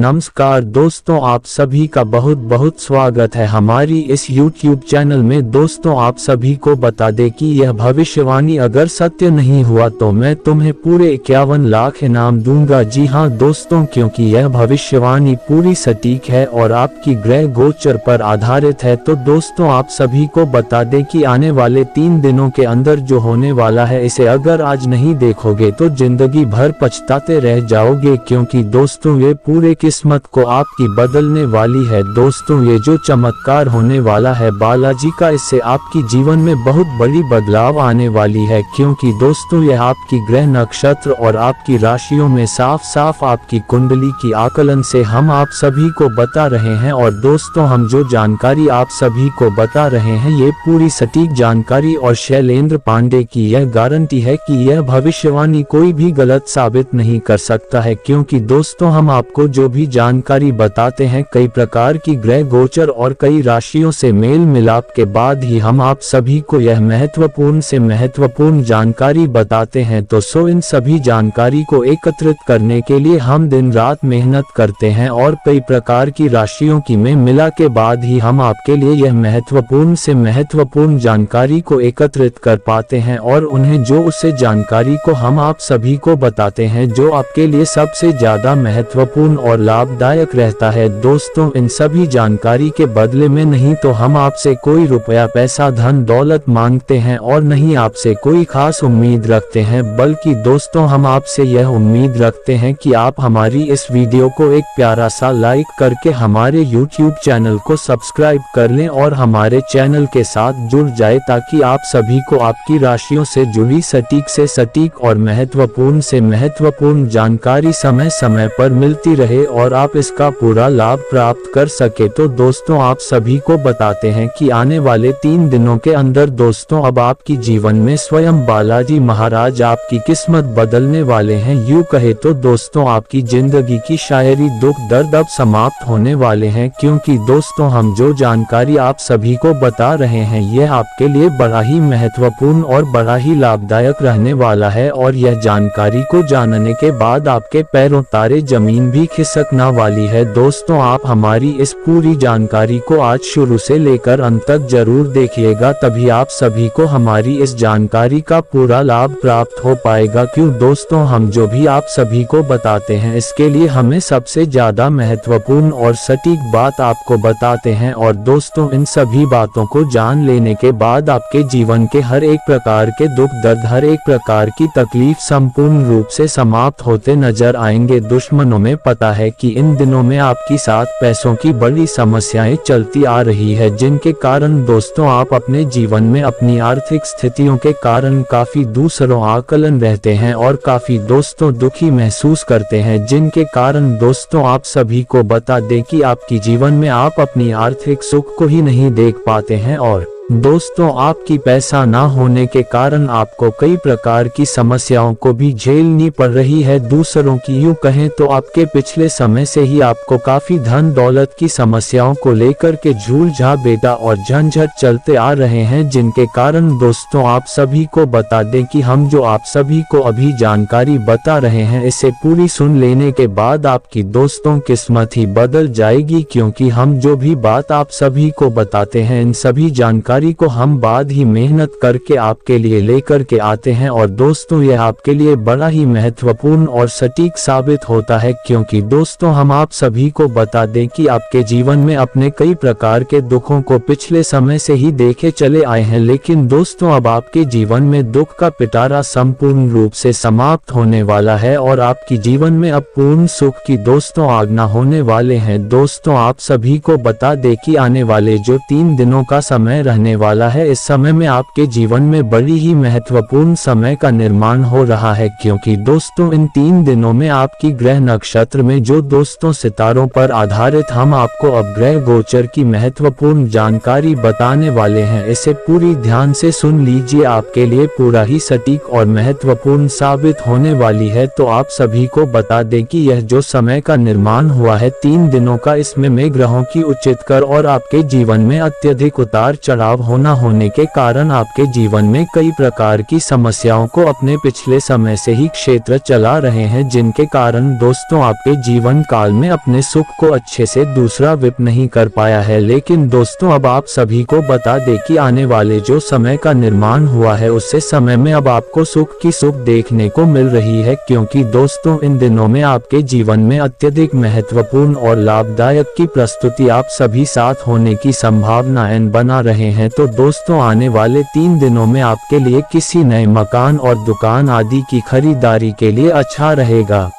नमस्कार दोस्तों, आप सभी का बहुत बहुत स्वागत है हमारी इस YouTube चैनल में। दोस्तों, आप सभी को बता दें कि यह भविष्यवाणी अगर सत्य नहीं हुआ तो मैं तुम्हें पूरे 51 लाख इनाम दूंगा। जी हां दोस्तों, क्योंकि यह भविष्यवाणी पूरी सटीक है और आपकी ग्रह गोचर पर आधारित है। तो दोस्तों, आप सभी को बता दें कि आने वाले 3 दिनों के अंदर जो होने वाला है, इसे अगर आज नहीं देखोगे तो जिंदगी भर पछताते रह जाओगे, क्योंकि दोस्तों ये पूरे किस्मत को आपकी बदलने वाली है। दोस्तों, ये जो चमत्कार होने वाला है बालाजी का, इससे आपकी जीवन में बहुत बड़ी बदलाव आने वाली है, क्योंकि दोस्तों यह आपकी ग्रह नक्षत्र और आपकी राशियों में साफ साफ आपकी कुंडली की आकलन से हम आप सभी को बता रहे हैं। और दोस्तों, हम जो जानकारी आप सभी को बता रहे हैं ये पूरी सटीक जानकारी और शैलेंद्र पांडे की यह गारंटी है कि यह भविष्यवाणी कोई भी गलत साबित नहीं कर सकता है, क्योंकि दोस्तों हम आपको जो भी जानकारी बताते हैं कई प्रकार की ग्रह गोचर और कई राशियों से मेल मिलाप के बाद ही हम आप सभी को यह महत्वपूर्ण से महत्वपूर्ण जानकारी बताते हैं। तो इन सभी जानकारी को एकत्रित करने के लिए हम दिन रात मेहनत करते हैं और कई प्रकार की राशियों की में मिला के बाद ही हम आपके लिए यह महत्वपूर्ण से महत्वपूर्ण जानकारी को एकत्रित कर पाते हैं और उन्हें जो उसे जानकारी को हम आप सभी को बताते हैं जो आपके लिए सबसे ज्यादा महत्वपूर्ण और लाभदायक रहता है। दोस्तों, इन सभी जानकारी के बदले में नहीं तो हम आपसे कोई रुपया पैसा धन दौलत मांगते हैं और नहीं आपसे कोई खास उम्मीद रखते हैं, बल्कि दोस्तों हम आपसे यह उम्मीद रखते हैं कि आप हमारी इस वीडियो को एक प्यारा सा लाइक करके हमारे YouTube चैनल को सब्सक्राइब कर लें और हमारे चैनल के साथ जुड़ जाए, ताकि आप सभी को आपकी राशियों से जुड़ी सटीक से सटीक और महत्वपूर्ण से महत्वपूर्ण जानकारी समय समय पर मिलती रहे और आप इसका पूरा लाभ प्राप्त कर सके। तो दोस्तों, आप सभी को बताते हैं कि आने वाले 3 दिनों के अंदर दोस्तों अब आपकी जीवन में स्वयं बालाजी महाराज आपकी किस्मत बदलने वाले हैं। यूं कहे तो दोस्तों आपकी जिंदगी की शायरी दुख दर्द अब समाप्त होने वाले हैं, क्योंकि दोस्तों हम जो जानकारी आप सभी को बता रहे हैं यह आपके लिए बड़ा ही महत्वपूर्ण और बड़ा ही लाभदायक रहने वाला है। और यह जानकारी को जानने के बाद आपके पैरों तारे जमीन भी खिसकना वाली है। दोस्तों, आप हमारी इस पूरी जानकारी को आज शुरू से लेकर अंत तक जरूर देखिएगा, तभी आप सभी को हमारी इस जानकारी का पूरा लाभ प्राप्त हो पाएगा। क्यों दोस्तों, हम जो भी आप सभी को बताते हैं इसके लिए हमें सबसे ज्यादा महत्वपूर्ण और सटीक बात आपको बताते हैं। और दोस्तों, इन सभी बातों को जान लेने के बाद आपके जीवन के हर एक प्रकार के दुख दर्द, हर एक प्रकार की तकलीफ संपूर्ण रूप से समाप्त होते नजर आएंगे। दुश्मनों में पता है कि इन दिनों में आपके साथ पैसों की बड़ी समस्याएं चलती आ रही है, जिनके कारण दोस्तों आप अपने जीवन में अपनी आर्थिक स्थितियों के कारण काफी दूसरों आकलन रहते हैं और काफी दोस्तों दुखी महसूस करते हैं, जिनके कारण दोस्तों आप सभी को बता दें कि आपकी जीवन में आप अपनी आर्थिक सुख को ही नहीं देख पाते हैं। और दोस्तों, आपकी पैसा ना होने के कारण आपको कई प्रकार की समस्याओं को भी झेलनी पड़ रही है। दूसरों की यूं कहें तो आपके पिछले समय से ही आपको काफी धन दौलत की समस्याओं को लेकर के झूल झाबेटा और झंझट चलते आ रहे हैं, जिनके कारण दोस्तों आप सभी को बता दें कि हम जो आप सभी को अभी जानकारी बता रहे हैं इसे पूरी सुन लेने के बाद आपकी दोस्तों किस्मत ही बदल जाएगी, क्योंकि हम जो भी बात आप सभी को बताते हैं इन सभी जानकारी को हम बाद ही मेहनत करके आपके लिए लेकर के आते हैं। और दोस्तों, यह आपके लिए बड़ा ही महत्वपूर्ण और सटीक साबित होता है, क्योंकि दोस्तों हम आप सभी को बता दें कि आपके जीवन में अपने कई प्रकार के दुखों को पिछले समय से ही देखे चले आए हैं, लेकिन दोस्तों अब आपके जीवन में दुख का पिटारा संपूर्ण रूप से समाप्त होने वाला है और आपकी जीवन में अब पूर्ण सुख की दोस्तों आगमन होने वाले हैं। दोस्तों, आप सभी को बता दें कि आने वाले जो 3 दिनों का समय रहने वाला है, इस समय में आपके जीवन में बड़ी ही महत्वपूर्ण समय का निर्माण हो रहा है, क्योंकि दोस्तों इन 3 दिनों में आपकी ग्रह नक्षत्र में जो दोस्तों सितारों पर आधारित हम आपको अब ग्रह गोचर की महत्वपूर्ण जानकारी बताने वाले हैं। इसे पूरी ध्यान से सुन लीजिए, आपके लिए पूरा ही सटीक और महत्वपूर्ण साबित होने वाली है। तो आप सभी को बता दें कि यह जो समय का निर्माण हुआ है 3 दिनों का, इसमें ग्रहों की उच्चतर और आपके जीवन में अत्यधिक उतार चढ़ाव खराब होने के कारण आपके जीवन में कई प्रकार की समस्याओं को अपने पिछले समय से ही क्षेत्र चला रहे हैं, जिनके कारण दोस्तों आपके जीवन काल में अपने सुख को अच्छे से दूसरा विप नहीं कर पाया है। लेकिन दोस्तों अब आप सभी को बता दें कि आने वाले जो समय का निर्माण हुआ है उससे समय में अब आपको सुख की सुख देखने को मिल रही है, क्योंकि दोस्तों इन दिनों में आपके जीवन में अत्यधिक महत्वपूर्ण और लाभदायक की प्रस्तुति आप सभी साथ होने की संभावनाएं बना रहे हैं। तो दोस्तों आने वाले 3 दिनों में आपके लिए किसी नए मकान और दुकान आदि की खरीदारी के लिए अच्छा रहेगा।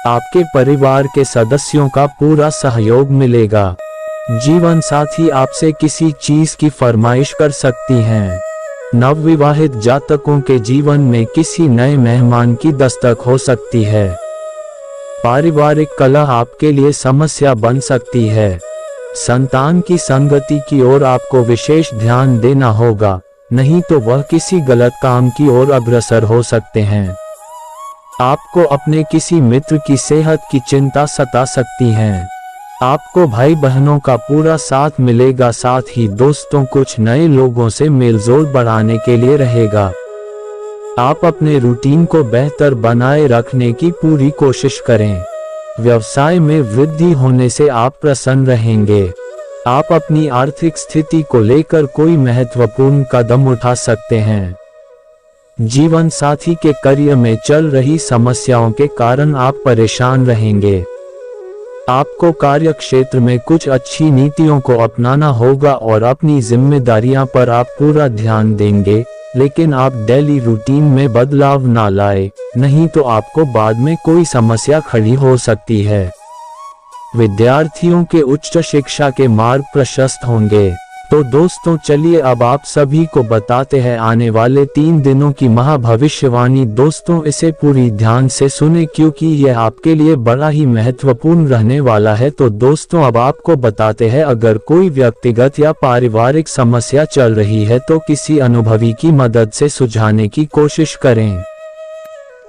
आपके परिवार के सदस्यों का पूरा सहयोग मिलेगा। जीवन साथी आपसे किसी चीज की फरमाइश कर सकती हैं। नवविवाहित जातकों के जीवन में किसी नए मेहमान की दस्तक हो सकती है। पारिवारिक कलह आपके लिए समस्या बन सकती है। संतान की संगति की ओर आपको विशेष ध्यान देना होगा, नहीं तो वह किसी गलत काम की ओर अग्रसर हो सकते हैं। आपको अपने किसी मित्र की सेहत की चिंता सता सकती है। आपको भाई बहनों का पूरा साथ मिलेगा। साथ ही दोस्तों कुछ नए लोगों से मेलजोल बढ़ाने के लिए रहेगा। आप अपने रूटीन को बेहतर बनाए रखने की पूरी कोशिश करें। व्यवसाय में वृद्धि होने से आप प्रसन्न रहेंगे। आप अपनी आर्थिक स्थिति को लेकर कोई महत्वपूर्ण कदम उठा सकते हैं। जीवन साथी के करियर में चल रही समस्याओं के कारण आप परेशान रहेंगे। आपको कार्य क्षेत्र में कुछ अच्छी नीतियों को अपनाना होगा और अपनी जिम्मेदारियां पर आप पूरा ध्यान देंगे, लेकिन आप डेली रूटीन में बदलाव ना लाए, नहीं तो आपको बाद में कोई समस्या खड़ी हो सकती है। विद्यार्थियों के उच्च शिक्षा के मार्ग प्रशस्त होंगे। तो दोस्तों चलिए अब आप सभी को बताते हैं आने वाले 3 दिनों की महाभविष्यवाणी। दोस्तों इसे पूरी ध्यान से सुने, क्योंकि यह आपके लिए बड़ा ही महत्वपूर्ण रहने वाला है। तो दोस्तों अब आपको बताते हैं, अगर कोई व्यक्तिगत या पारिवारिक समस्या चल रही है तो किसी अनुभवी की मदद से सुलझाने की कोशिश करें।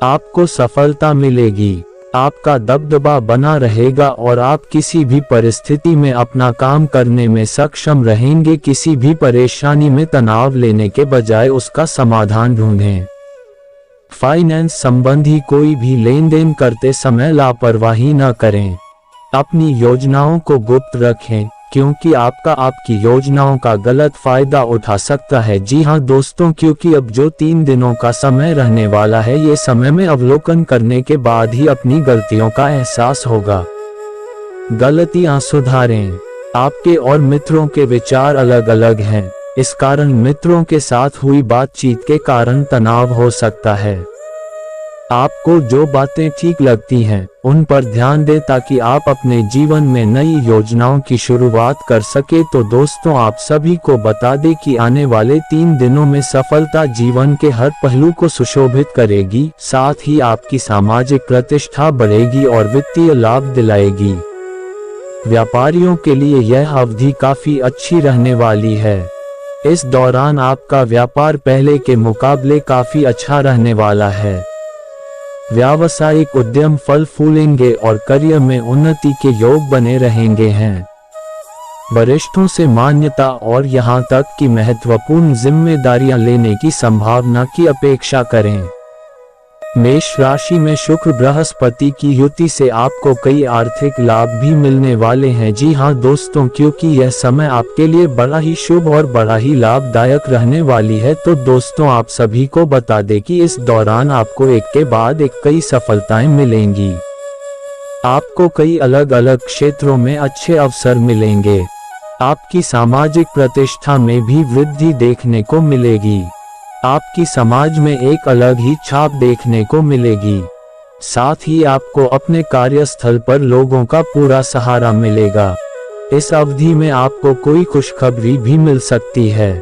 आपको सफलता मिलेगी। आपका दबदबा बना रहेगा और आप किसी भी परिस्थिति में अपना काम करने में सक्षम रहेंगे। किसी भी परेशानी में तनाव लेने के बजाय उसका समाधान ढूंढें। फाइनेंस संबंधी कोई भी लेन देन करते समय लापरवाही न करें। अपनी योजनाओं को गुप्त रखें, क्योंकि आपकी योजनाओं का गलत फायदा उठा सकता है। जी हाँ दोस्तों, क्योंकि अब जो 3 दिनों का समय रहने वाला है, ये समय में अवलोकन करने के बाद ही अपनी गलतियों का एहसास होगा। गलतियां सुधारें। आपके और मित्रों के विचार अलग अलग हैं, इस कारण मित्रों के साथ हुई बातचीत के कारण तनाव हो सकता है। आपको जो बातें ठीक लगती हैं उन पर ध्यान दें ताकि आप अपने जीवन में नई योजनाओं की शुरुआत कर सके। तो दोस्तों आप सभी को बता दें कि आने वाले 3 दिनों में सफलता जीवन के हर पहलू को सुशोभित करेगी। साथ ही आपकी सामाजिक प्रतिष्ठा बढ़ेगी और वित्तीय लाभ दिलाएगी। व्यापारियों के लिए यह अवधि काफी अच्छी रहने वाली है। इस दौरान आपका व्यापार पहले के मुकाबले काफी अच्छा रहने वाला है। व्यावसायिक उद्यम फल फूलेंगे और करियर में उन्नति के योग बने रहेंगे हैं। वरिष्ठों से मान्यता और यहां तक कि महत्वपूर्ण जिम्मेदारियां लेने की संभावना की अपेक्षा करें। मेष राशि में शुक्र बृहस्पति की युति से आपको कई आर्थिक लाभ भी मिलने वाले हैं। जी हां दोस्तों, क्योंकि यह समय आपके लिए बड़ा ही शुभ और बड़ा ही लाभदायक रहने वाली है। तो दोस्तों आप सभी को बता दें कि इस दौरान आपको एक के बाद एक कई सफलताएं मिलेंगी। आपको कई अलग अलग क्षेत्रों में अच्छे अवसर मिलेंगे। आपकी सामाजिक प्रतिष्ठा में भी वृद्धि देखने को मिलेगी। आपकी समाज में एक अलग ही छाप देखने को मिलेगी। साथ ही आपको अपने कार्यस्थल पर लोगों का पूरा सहारा मिलेगा। इस अवधि में आपको कोई खुशखबरी भी मिल सकती है।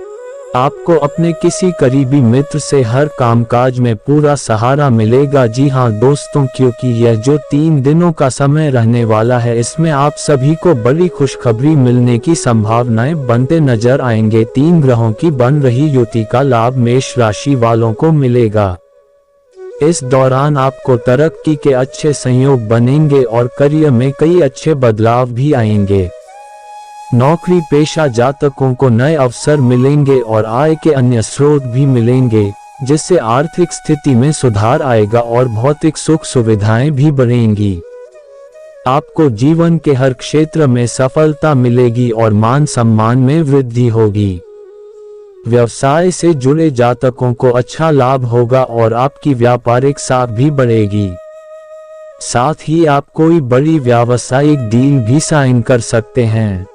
आपको अपने किसी करीबी मित्र से हर कामकाज में पूरा सहारा मिलेगा। जी हां दोस्तों, क्योंकि यह जो 3 दिनों का समय रहने वाला है, इसमें आप सभी को बड़ी खुशखबरी मिलने की संभावनाएं बनते नजर आएंगे। 3 ग्रहों की बन रही युति का लाभ मेष राशि वालों को मिलेगा। इस दौरान आपको तरक्की के अच्छे संयोग बनेंगे और करियर में कई अच्छे बदलाव भी आएंगे। नौकरी पेशा जातकों को नए अवसर मिलेंगे और आय के अन्य स्रोत भी मिलेंगे, जिससे आर्थिक स्थिति में सुधार आएगा और भौतिक सुख सुविधाएं भी बढ़ेंगी। आपको जीवन के हर क्षेत्र में सफलता मिलेगी और मान सम्मान में वृद्धि होगी। व्यवसाय से जुड़े जातकों को अच्छा लाभ होगा और आपकी व्यापारिक साख भी बढ़ेगी। साथ ही आप कोई बड़ी व्यावसायिक डील भी साइन कर सकते हैं।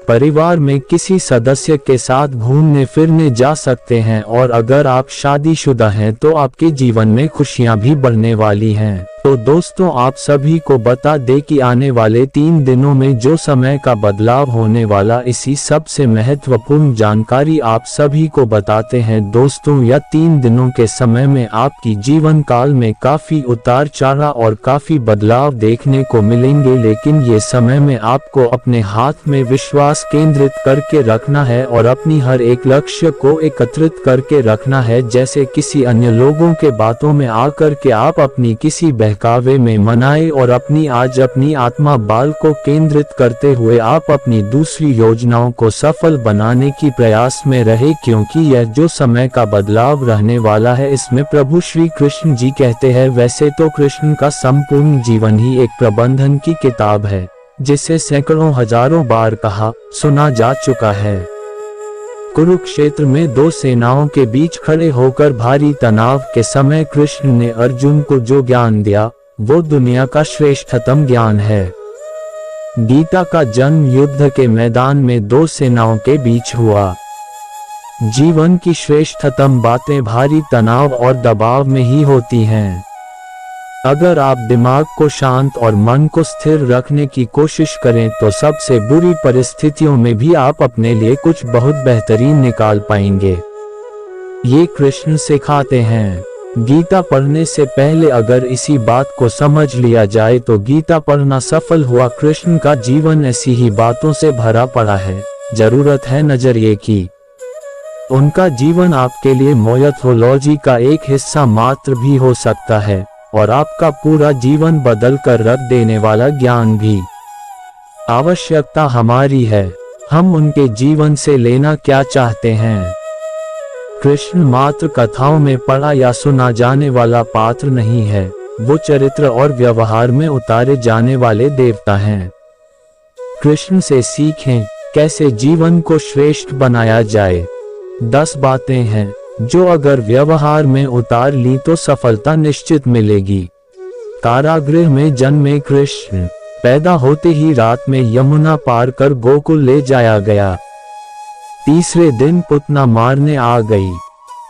परिवार में किसी सदस्य के साथ घूमने फिरने जा सकते हैं और अगर आप शादीशुदा हैं तो आपके जीवन में खुशियां भी बढ़ने वाली हैं। तो दोस्तों, आप सभी को बता दें कि आने वाले 3 दिनों में जो समय का बदलाव होने वाला, इसी सबसे महत्वपूर्ण जानकारी आप सभी को बताते हैं। दोस्तों, यह 3 दिनों के समय में आपकी जीवन काल में काफी उतार चढ़ाव और काफी बदलाव देखने को मिलेंगे, लेकिन ये समय में आपको अपने हाथ में विश्वास केंद्रित करके रखना है और अपनी हर एक लक्ष्य को एकत्रित करके रखना है। जैसे किसी अन्य लोगों के बातों में आकर के आप अपनी किसी बहकावे में मनाए और अपनी आत्मा बाल को केंद्रित करते हुए आप अपनी दूसरी योजनाओं को सफल बनाने की प्रयास में रहे, क्योंकि यह जो समय का बदलाव रहने वाला है, इसमें प्रभु श्री कृष्ण जी कहते हैं, वैसे तो कृष्ण का संपूर्ण जीवन ही एक प्रबंधन की किताब है, जिसे सैकड़ों हजारों बार कहा सुना जा चुका है। कुरुक्षेत्र में 2 सेनाओं के बीच खड़े होकर भारी तनाव के समय कृष्ण ने अर्जुन को जो ज्ञान दिया, वो दुनिया का श्रेष्ठतम ज्ञान है। गीता का जन्म युद्ध के मैदान में 2 सेनाओं के बीच हुआ। जीवन की श्रेष्ठतम बातें भारी तनाव और दबाव में ही होती हैं। अगर आप दिमाग को शांत और मन को स्थिर रखने की कोशिश करें तो सबसे बुरी परिस्थितियों में भी आप अपने लिए कुछ बहुत बेहतरीन निकाल पाएंगे। ये कृष्ण सिखाते हैं। गीता पढ़ने से पहले अगर इसी बात को समझ लिया जाए तो गीता पढ़ना सफल हुआ। कृष्ण का जीवन ऐसी ही बातों से भरा पड़ा है। जरूरत है नजरिए की। उनका जीवन आपके लिए मायोथोलॉजी का एक हिस्सा मात्र भी हो सकता है और आपका पूरा जीवन बदल कर रख देने वाला ज्ञान भी। आवश्यकता हमारी है, हम उनके जीवन से लेना क्या चाहते हैं। कृष्ण मात्र कथाओं में पढ़ा या सुना जाने वाला पात्र नहीं है, वो चरित्र और व्यवहार में उतारे जाने वाले देवता हैं। कृष्ण से सीखें कैसे जीवन को श्रेष्ठ बनाया जाए। 10 बातें हैं जो अगर व्यवहार में उतार ली तो सफलता निश्चित मिलेगी। कारागृह में जन्मे कृष्ण, पैदा होते ही रात में यमुना पार कर गोकुल ले जाया गया। तीसरे दिन पुतना मारने आ गई।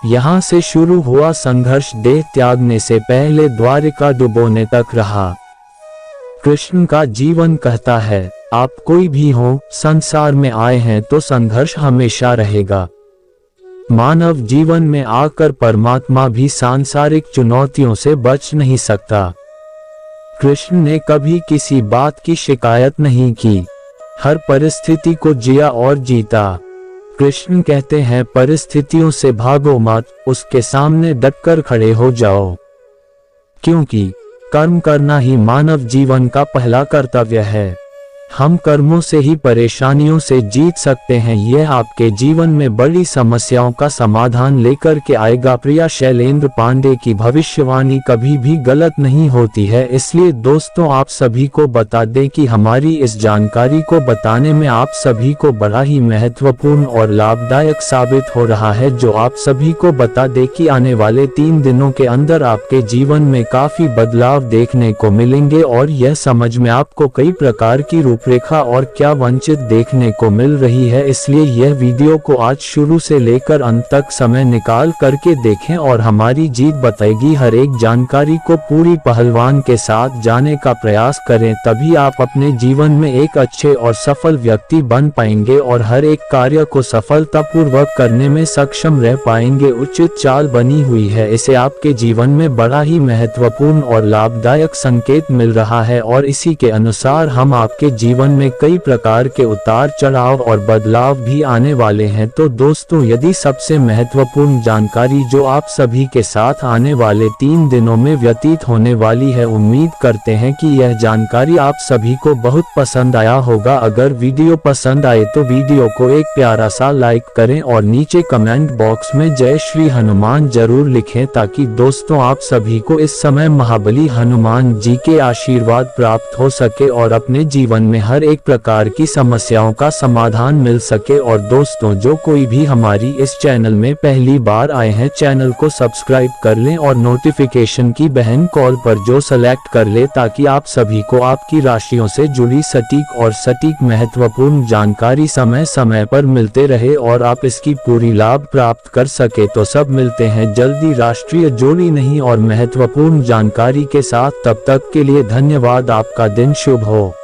यहाँ से शुरू हुआ संघर्ष देह त्यागने से पहले द्वारिका डुबोने तक रहा। कृष्ण का जीवन कहता है, आप कोई भी हो, संसार में आए हैं तो संघर्ष हमेशा रहेगा। मानव जीवन में आकर परमात्मा भी सांसारिक चुनौतियों से बच नहीं सकता। कृष्ण ने कभी किसी बात की शिकायत नहीं की, हर परिस्थिति को जिया और जीता। कृष्ण कहते हैं, परिस्थितियों से भागो मत, उसके सामने डटकर खड़े हो जाओ, क्योंकि कर्म करना ही मानव जीवन का पहला कर्तव्य है। हम कर्मों से ही परेशानियों से जीत सकते हैं। यह आपके जीवन में बड़ी समस्याओं का समाधान लेकर के आएगा। प्रिया शैलेंद्र पांडे की भविष्यवाणी कभी भी गलत नहीं होती है, इसलिए दोस्तों आप सभी को बता दें कि हमारी इस जानकारी को बताने में आप सभी को बड़ा ही महत्वपूर्ण और लाभदायक साबित हो रहा है, जो आप सभी को बता दें कि आने वाले 3 दिनों के अंदर आपके जीवन में काफी बदलाव देखने को मिलेंगे और यह समझ में आपको कई प्रकार की रूपरेखा और क्या वंचित देखने को मिल रही है। इसलिए यह वीडियो को आज शुरू से लेकर अंत तक समय निकाल करके देखें और हमारी जीत बताएगी। हर एक जानकारी को पूरी पहलवान के साथ जाने का प्रयास करें, तभी आप अपने जीवन में एक अच्छे और सफल व्यक्ति बन पाएंगे और हर एक कार्य को सफलतापूर्वक करने में सक्षम रह पाएंगे। उचित चाल बनी हुई है, इसे आपके जीवन में बड़ा ही महत्वपूर्ण और लाभदायक संकेत मिल रहा है और इसी के अनुसार हम आपके जीवन में कई प्रकार के उतार चढ़ाव और बदलाव भी आने वाले हैं। तो दोस्तों, यदि सबसे महत्वपूर्ण जानकारी जो आप सभी के साथ आने वाले 3 दिनों में व्यतीत होने वाली है, उम्मीद करते हैं कि यह जानकारी आप सभी को बहुत पसंद आया होगा। अगर वीडियो पसंद आए तो वीडियो को एक प्यारा सा लाइक करें और नीचे कमेंट बॉक्स में जय श्री हनुमान जरूर लिखें, ताकि दोस्तों आप सभी को इस समय महाबली हनुमान जी के आशीर्वाद प्राप्त हो सके और अपने जीवन में हर एक प्रकार की समस्याओं का समाधान मिल सके। और दोस्तों, जो कोई भी हमारी इस चैनल में पहली बार आए हैं, चैनल को सब्सक्राइब कर लें और नोटिफिकेशन की बहन कॉल पर जो सेलेक्ट कर ले, ताकि आप सभी को आपकी राशियों से जुड़ी सटीक महत्वपूर्ण जानकारी समय समय पर मिलते रहे और आप इसकी पूरी लाभ प्राप्त कर सके। तो सब मिलते हैं जल्दी राष्ट्रीय जोड़ी नहीं और महत्वपूर्ण जानकारी के साथ। तब तक के लिए धन्यवाद। आपका दिन शुभ हो।